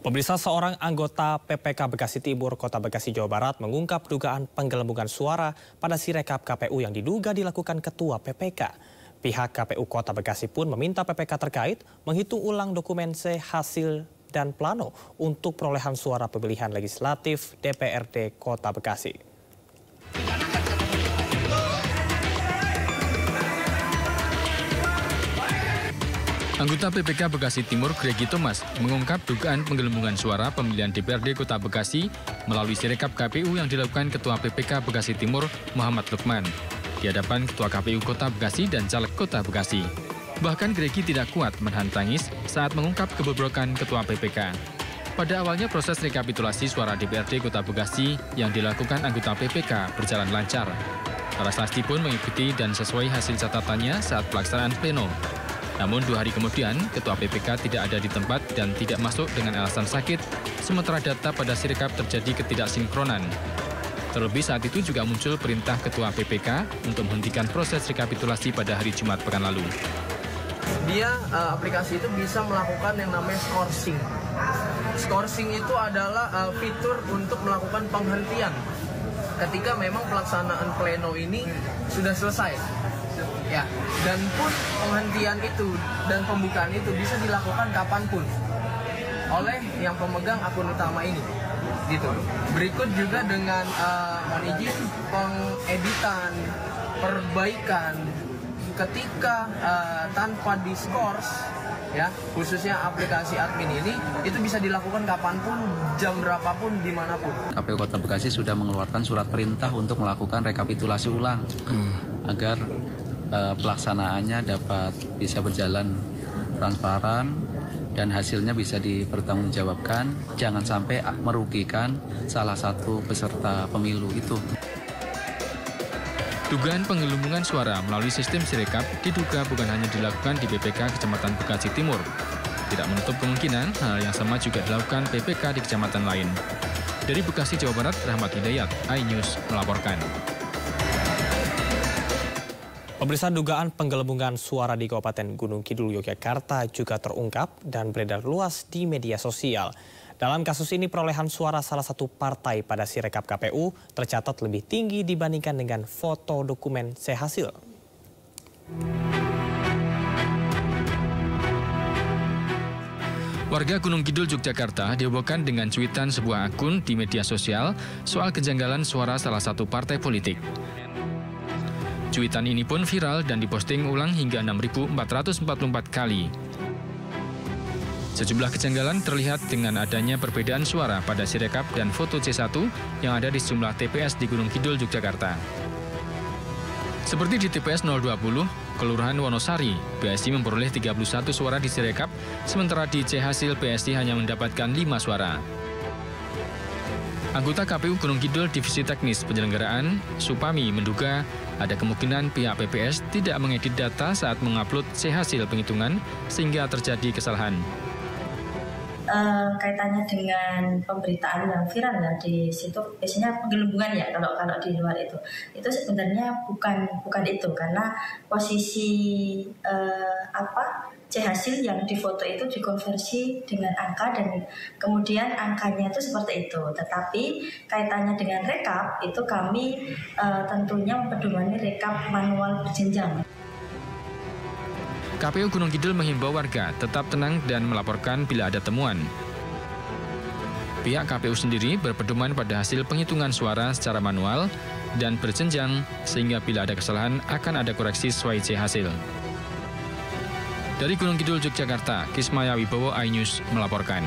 Pemirsa, seorang anggota PPK Bekasi Timur, Kota Bekasi, Jawa Barat mengungkap dugaan penggelembungan suara pada Sirekap KPU yang diduga dilakukan Ketua PPK. Pihak KPU Kota Bekasi pun meminta PPK terkait menghitung ulang dokumen C hasil dan plano untuk perolehan suara pemilihan legislatif DPRD Kota Bekasi. Anggota PPK Bekasi Timur, Gregi Thomas, mengungkap dugaan penggelembungan suara pemilihan DPRD Kota Bekasi melalui Sirekap KPU yang dilakukan Ketua PPK Bekasi Timur, Muhammad Lukman, di hadapan Ketua KPU Kota Bekasi dan Caleg Kota Bekasi. Bahkan Gregi tidak kuat menahan tangis saat mengungkap kebobrokan Ketua PPK. Pada awalnya proses rekapitulasi suara DPRD Kota Bekasi yang dilakukan anggota PPK berjalan lancar. Para saksi pun mengikuti dan sesuai hasil catatannya saat pelaksanaan pleno. Namun 2 hari kemudian, Ketua PPK tidak ada di tempat dan tidak masuk dengan alasan sakit, sementara data pada Sirekap terjadi ketidaksinkronan. Terlebih saat itu juga muncul perintah Ketua PPK untuk menghentikan proses rekapitulasi pada hari Jumat pekan lalu. Aplikasi itu bisa melakukan yang namanya scoring. Scoring itu adalah fitur untuk melakukan penghentian ketika memang pelaksanaan pleno ini sudah selesai. Ya, dan pun penghentian itu dan pembukaan itu bisa dilakukan kapanpun oleh yang pemegang akun utama ini. Gitu. Berikut juga dengan mohon izin pengeditan, perbaikan ketika tanpa diskors, ya khususnya aplikasi admin ini itu bisa dilakukan kapanpun, jam berapapun, dimanapun. KPU Kota Bekasi sudah mengeluarkan surat perintah untuk melakukan rekapitulasi ulang agar pelaksanaannya dapat bisa berjalan transparan dan hasilnya bisa dipertanggungjawabkan, jangan sampai merugikan salah satu peserta pemilu itu. Dugaan penggelembungan suara melalui sistem Sirekap diduga bukan hanya dilakukan di PPK Kecamatan Bekasi Timur. Tidak menutup kemungkinan hal yang sama juga dilakukan PPK di kecamatan lain. Dari Bekasi, Jawa Barat, Rahmat Hidayat, iNews melaporkan. Pemirsa, dugaan penggelembungan suara di Kabupaten Gunung Kidul, Yogyakarta juga terungkap dan beredar luas di media sosial. Dalam kasus ini, perolehan suara salah satu partai pada Sirekap KPU tercatat lebih tinggi dibandingkan dengan foto dokumen C hasil. Warga Gunung Kidul, Yogyakarta dihebohkan dengan cuitan sebuah akun di media sosial soal kejanggalan suara salah satu partai politik. Cuitan ini pun viral dan diposting ulang hingga 6.444 kali. Sejumlah kejanggalan terlihat dengan adanya perbedaan suara pada Sirekap dan foto C1 yang ada di sejumlah TPS di Gunung Kidul, Yogyakarta. Seperti di TPS 020, Kelurahan Wonosari, PSI memperoleh 31 suara di Sirekap, sementara di C hasil PSI hanya mendapatkan 5 suara. Anggota KPU Gunung Kidul Divisi Teknis Penyelenggaraan, Supami, menduga ada kemungkinan pihak PPS tidak mengedit data saat mengupload C hasil penghitungan sehingga terjadi kesalahan. Kaitannya dengan pemberitaan yang viral ya di situ, biasanya penggelembungan ya kalau di luar itu sebenarnya bukan itu, karena posisi C hasil yang difoto itu dikonversi dengan angka dan kemudian angkanya itu seperti itu. Tetapi kaitannya dengan rekap itu kami tentunya mempedomani rekap manual berjenjang. KPU Gunung Kidul menghimbau warga tetap tenang dan melaporkan bila ada temuan. Pihak KPU sendiri berpedoman pada hasil penghitungan suara secara manual dan berjenjang sehingga bila ada kesalahan akan ada koreksi sesuai C hasil. Dari Gunung Kidul, Yogyakarta, Kismaya Wibowo, iNews melaporkan.